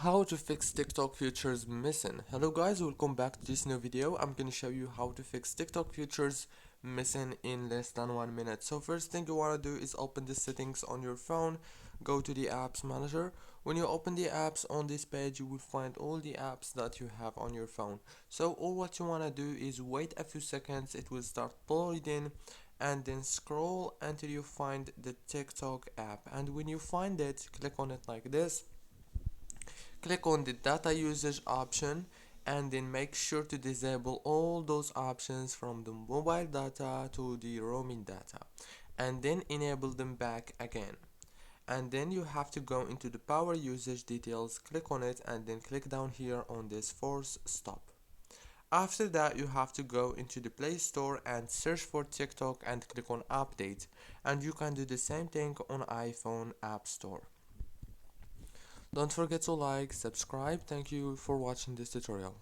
How to fix TikTok features missing. Hello guys, welcome back to this new video. I'm gonna show you how to fix TikTok features missing in less than 1 minute. So first thing you want to do is open the settings on your phone, go to the apps manager. When you open the apps on this page, you will find all the apps that you have on your phone. So all what you want to do is wait a few seconds, it will start loading, and then scroll until you find the TikTok app. And when you find it, click on it like this. Click on the data usage option and then make sure to disable all those options from the mobile data to the roaming data, and then enable them back again. And then you have to go into the power usage details, click on it, and then click down here on this force stop. After that, you have to go into the Play Store and search for TikTok and click on update, and you can do the same thing on iPhone App Store. Don't forget to like, subscribe. Thank you for watching this tutorial.